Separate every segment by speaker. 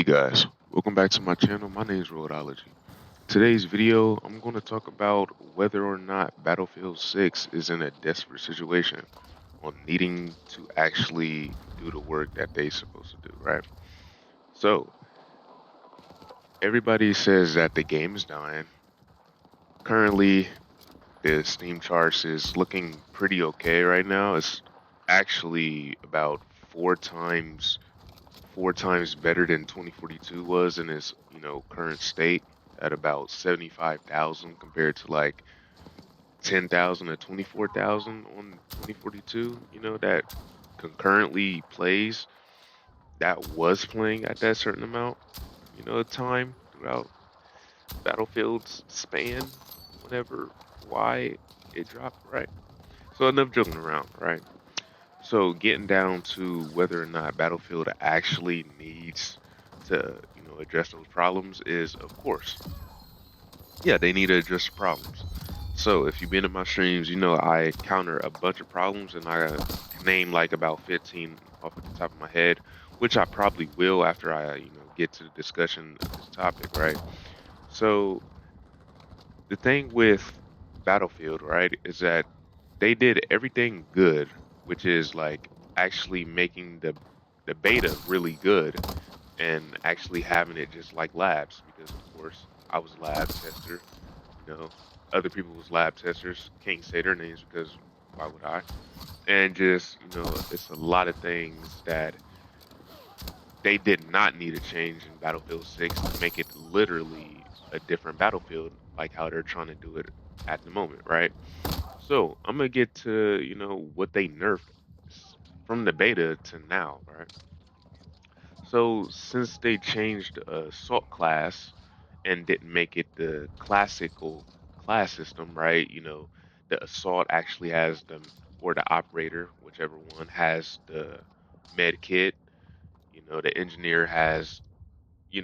Speaker 1: Hey guys, welcome back to my channel. My name is Roadology. Today's video, I'm going to talk about whether or not Battlefield 6 is in a desperate situation on needing to actually do the work that they're supposed to do, right? So, everybody says that the game is dying. Currently, the Steam charts is looking pretty okay right now. It's actually about four times better than 2042 was in its current state at about 75,000 compared to like 10,000 to 24,000 on 2042. That concurrently plays that was playing at that certain amount of time throughout Battlefield's span whenever why it dropped, right? So enough joking around, right? So getting down to whether or not Battlefield actually needs to, address those problems is, of course, yeah, they need to address the problems. So if you've been in my streams, I counter a bunch of problems and I name like about 15 off at the top of my head, which I probably will after I, get to the discussion of this topic, right? So the thing with Battlefield, right, is that they did everything good, which is like actually making the beta really good and actually having it just like labs because of course I was a lab tester, you know, other people was lab testers, can't say their names because why would I? And just, it's a lot of things that they did not need a change in Battlefield 6 to make it literally a different battlefield like how they're trying to do it at the moment, right? So I'm gonna get to what they nerfed from the beta to now, right? So since they changed assault class and didn't make it the classical class system, right? The assault actually has or the operator, whichever one has the med kit. The engineer has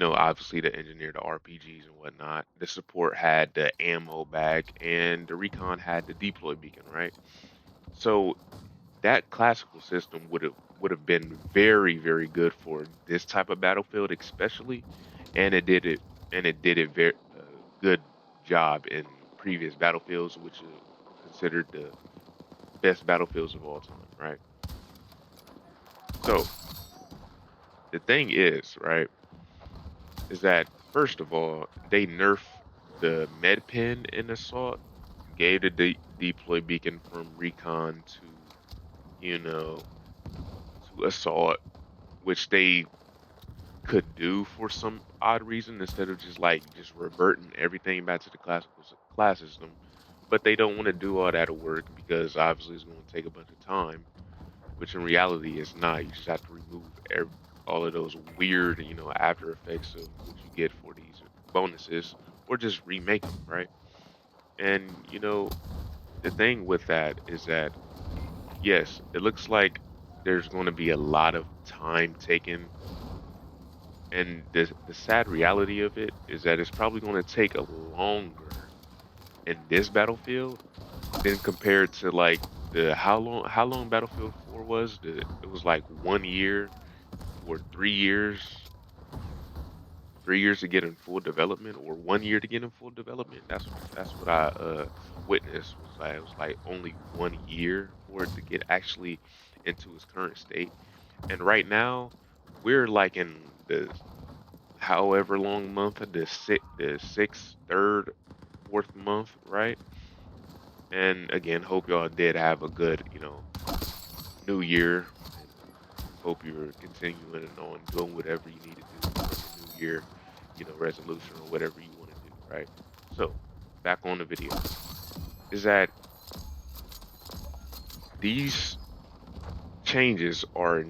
Speaker 1: obviously the engineer, the RPGs and whatnot. The support had the ammo bag, and the recon had the deploy beacon, right? So that classical system would have been very very good for this type of battlefield, especially, and it did it very good job in previous battlefields, which are considered the best battlefields of all time, right? So the thing is, right, is that first of all they nerf the med pen in assault, gave the deploy beacon from recon you know to assault, which they could do for some odd reason instead of just reverting everything back to the classical class system. But they don't want to do all that work because obviously it's going to take a bunch of time, which in reality is not. You just have to remove all of those weird, after effects of what you get for these bonuses, or just remake them, right? And the thing with that is that yes, it looks like there's going to be a lot of time taken, and the sad reality of it is that it's probably going to take a longer in this battlefield than compared to like the how long Battlefield 4 was. It was like 1 year or 3 years, 3 years to get in full development, or 1 year to get in full development. That's what I witnessed. It was like only 1 year for it to get actually into its current state. And right now we're like in the however long month of the sixth, third, fourth month, right? And again, hope y'all did have a good, new year, and hope you're continuing on doing whatever you need to do for your new year, resolution or whatever you want to do, right? So, back on the video, is that these changes are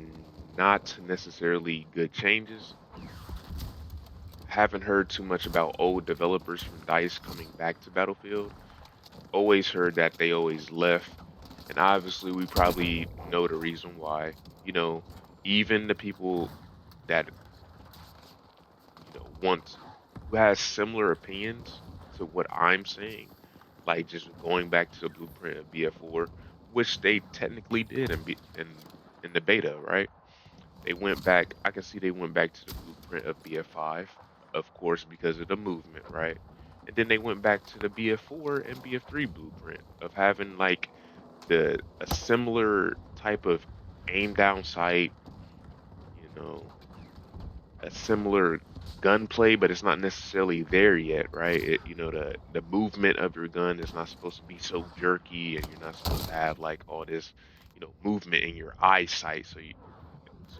Speaker 1: not necessarily good changes. Haven't heard too much about old developers from DICE coming back to Battlefield. Always heard that they always left, and obviously we probably know the reason why. You know, even the people that want who has similar opinions to what I'm saying, like just going back to the blueprint of BF4, which they technically did in in the beta, right? They went back. I can see they went back to the blueprint of BF5, of course, because of the movement, right? And then they went back to the BF4 and BF3 blueprint of having like the a similar type of aim down sight, you know, a similar gunplay, but it's not necessarily there yet, right? The movement of your gun is not supposed to be so jerky, and you're not supposed to have like all this, movement in your eyesight, so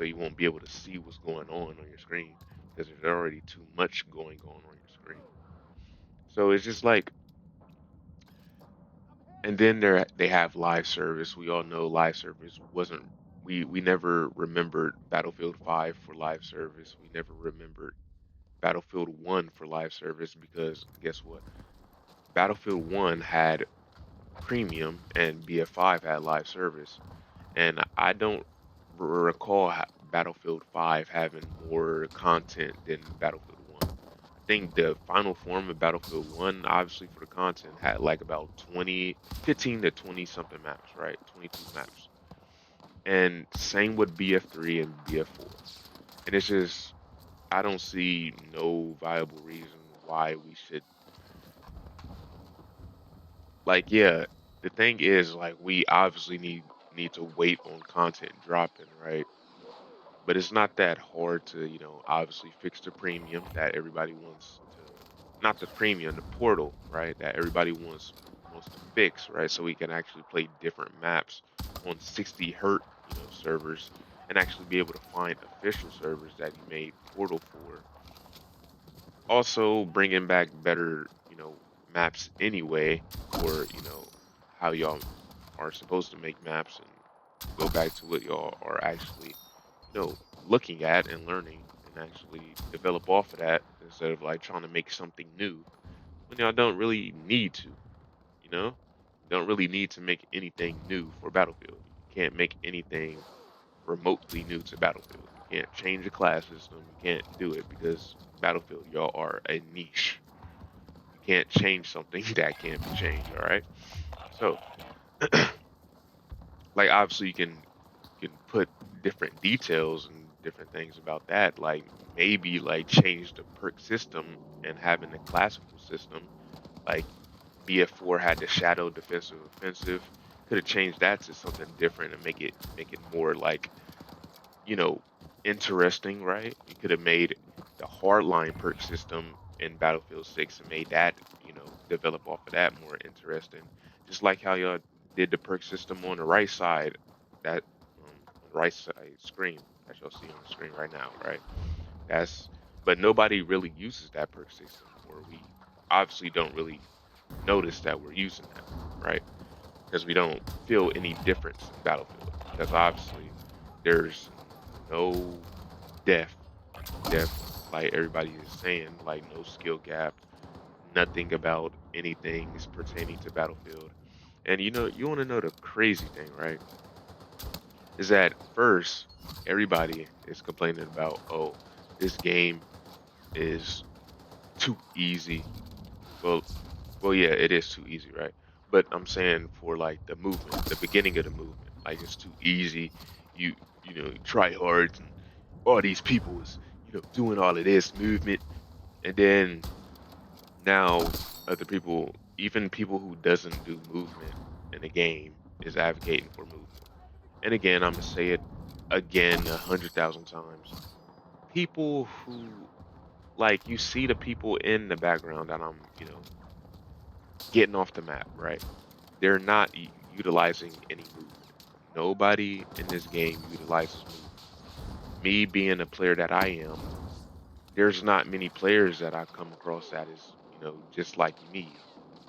Speaker 1: you won't be able to see what's going on your screen because there's already too much going on your screen. So it's just like, and then they have live service. We all know live service wasn't. We never remembered Battlefield 5 for live service. We never remembered Battlefield 1 for live service because guess what? Battlefield 1 had premium and BF5 had live service. And I don't recall Battlefield 5 having more content than Battlefield 1. I think the final form of Battlefield 1, obviously for the content, had like about 20, 15 to 20 something maps, right? 22 maps. And same with BF3 and BF4. And it's just, I don't see no viable reason why we should, like, yeah, the thing is, like, we obviously need to wait on content dropping, right? But it's not that hard to, obviously fix the premium that everybody wants to, not the premium, the portal, right? That everybody wants to fix, right? So we can actually play different maps on 60 hertz, servers, and actually be able to find official servers that you made portal for. Also bringing back better, maps anyway for, how y'all are supposed to make maps and go back to what y'all are actually, looking at and learning and actually develop off of that instead of like trying to make something new when y'all don't really need to, you know? Don't really need to make anything new for Battlefield. You can't make anything remotely new to Battlefield. You can't change the class system. You can't do it because Battlefield, y'all are a niche. You can't change something that can't be changed, all right? So, like obviously you can put different details and different things about that, like maybe like change the perk system and having a classical system, like BF4 had the shadow defensive offensive, could have changed that to something different and make it more like, you know, interesting, right? You could have made the hardline perk system in Battlefield 6 and made that, develop off of that more interesting. Just like how y'all did the perk system on the right side, that on the right side screen that y'all see on the screen right now, right? That's but nobody really uses that perk system, or we obviously don't really notice that we're using that, right? Because we don't feel any difference in Battlefield. Because obviously there's no depth, depth like everybody is saying, like no skill gap, nothing about anything is pertaining to Battlefield. And you want to know the crazy thing, right? Is that first everybody is complaining about, oh, this game is too easy. Well, well, yeah, it is too easy, right? But I'm saying for like the movement, the beginning of the movement, like it's too easy. You you try hard and all these people is doing all of this movement, and then now other people, even people who doesn't do movement in the game, is advocating for movement. And again, I'm gonna say it again 100,000 times. People who like you see the people in the background that I'm getting off the map, right? They're not utilizing any movement. Nobody in this game utilizes movement. Me being a player that I am, there's not many players that I come across that is, just like me,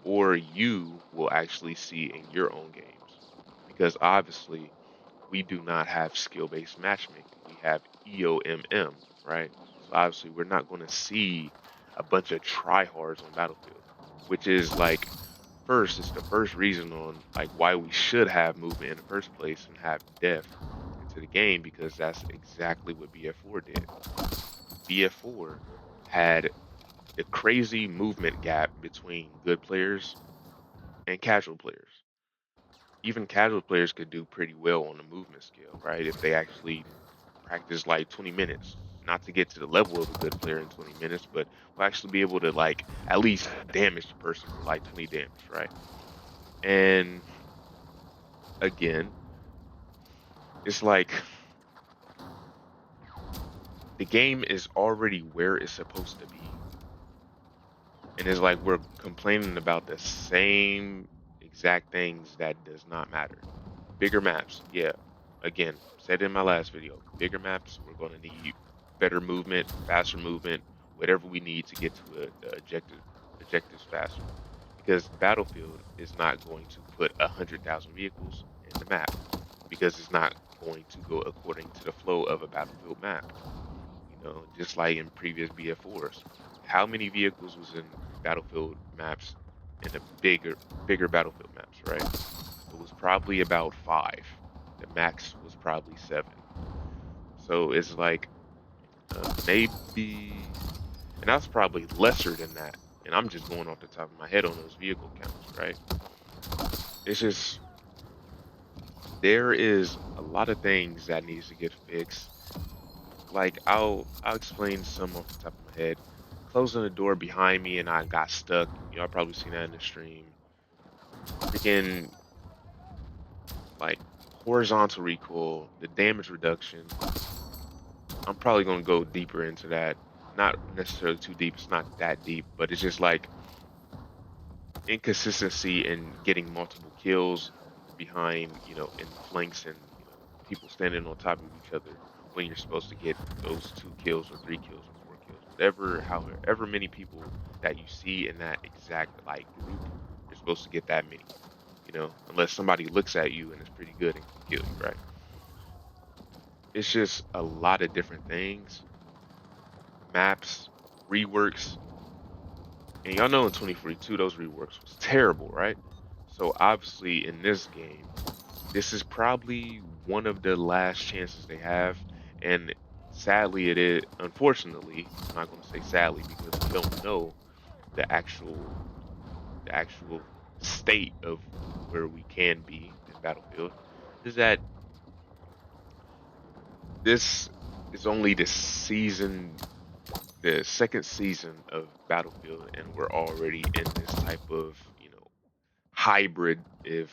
Speaker 1: or you will actually see in your own games. Because obviously, we do not have skill-based matchmaking. We have EOMM, right? So obviously, we're not going to see a bunch of tryhards on Battlefield, which is like first, it's the first reason on like why we should have movement in the first place and have depth into the game because that's exactly what BF4 did. BF4 had the crazy movement gap between good players and casual players. Even casual players could do pretty well on the movement scale, right? If they actually practice like 20 minutes. Not to get to the level of a good player in 20 minutes, but we'll actually be able to like at least damage the person for like 20 damage, right? And again, it's like the game is already where it's supposed to be. And it's like we're complaining about the same exact things that does not matter. Bigger maps, yeah. Again, said in my last video, bigger maps, we're going to need better movement, faster movement, whatever we need to get to the objectives faster. Because Battlefield is not going to put 100,000 vehicles in the map because it's not going to go according to the flow of a Battlefield map. Just like in previous BF4s. How many vehicles was in Battlefield maps in the bigger Battlefield maps, right? It was probably about five. The max was probably seven. So it's like maybe, and that's probably lesser than that. And I'm just going off the top of my head on those vehicle counts, right? It's just there is a lot of things that needs to get fixed. Like I'll explain some off the top of my head. Closing the door behind me and I got stuck. I've probably seen that in the stream. Freaking like horizontal recoil, the damage reduction. I'm probably gonna go deeper into that. Not necessarily too deep. It's not that deep, but it's just like inconsistency in getting multiple kills behind, in flanks and, people standing on top of each other when you're supposed to get those 2 kills or 3 kills or 4 kills, whatever, however many people that you see in that exact like group, you're supposed to get that many, unless somebody looks at you and is pretty good and can kill you, right? It's just a lot of different things, maps, reworks, and y'all know in 2042 those reworks was terrible, right? So obviously in this game, this is probably one of the last chances they have, and sadly it is. Unfortunately, I'm not going to say sadly because we don't know the actual state of where we can be in Battlefield. Is that this is only the second season of Battlefield, and we're already in this type of hybrid. If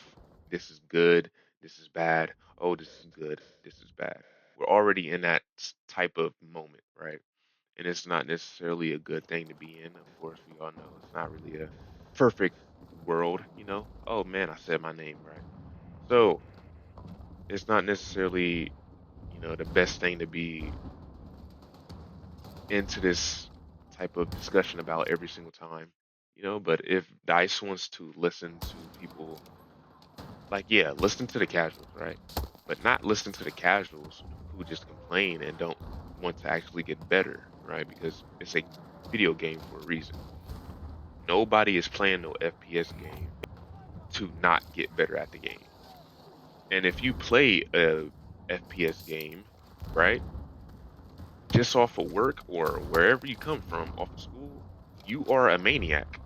Speaker 1: this is good, this is bad. Oh, this is good, this is bad. We're already in that type of moment, right? And it's not necessarily a good thing to be in. Of course, we all know it's not really a perfect world. Oh man, I said my name right. So it's not necessarily, the best thing to be into this type of discussion about every single time. But if DICE wants to listen to people, like, yeah, listen to the casuals, right? But not listen to the casuals who just complain and don't want to actually get better, right? Because it's a video game for a reason. Nobody is playing no FPS game to not get better at the game. And if you play a FPS game, right, just off of work or wherever you come from, off of school, you are a maniac.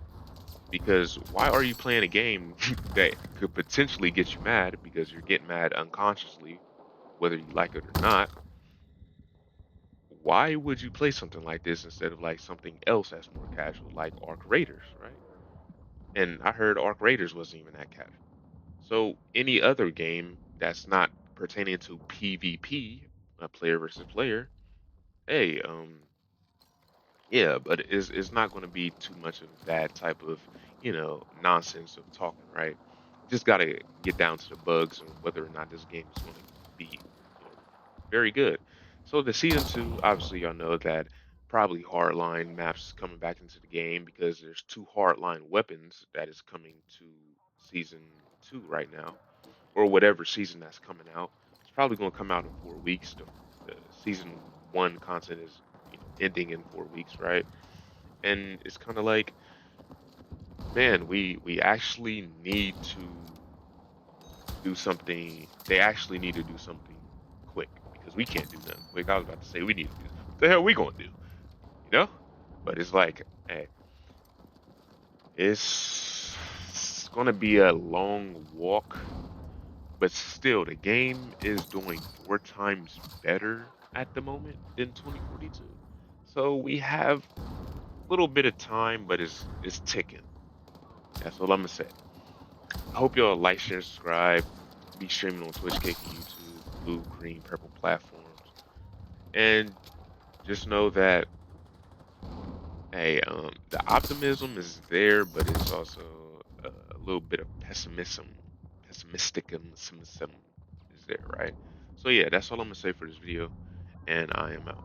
Speaker 1: Because why are you playing a game that could potentially get you mad because you're getting mad unconsciously, whether you like it or not? Why would you play something like this instead of like something else that's more casual, like Arc Raiders, right? And I heard Arc Raiders wasn't even that casual. So any other game that's not pertaining to PvP, a player versus player, hey, yeah, but it's not going to be too much of that type of, nonsense of talking, right? Just got to get down to the bugs and whether or not this game is going to be, very good. So the season two, obviously, y'all know that probably hardline maps coming back into the game because there's two hardline weapons that is coming to season two right now, or whatever season that's coming out. It's probably going to come out in 4 weeks. The season one content is, ending in 4 weeks, right? And it's kind of like, man, we actually need to do something. They actually need to do something quick because we can't do nothing quick. I was about to say we need to do what the hell we gonna do, you know? But it's like, hey, it's gonna be a long walk, but still, the game is doing 4 times better at the moment in 2042. So we have a little bit of time, but it's ticking. That's all I'm gonna say. I hope y'all like, share, and subscribe. Be streaming on Twitch, Kick, and YouTube, blue, green, purple platforms. And just know that, hey, the optimism is there, but it's also a little bit of pessimisticum is there, right? So yeah, that's all I'm gonna say for this video, and I am out.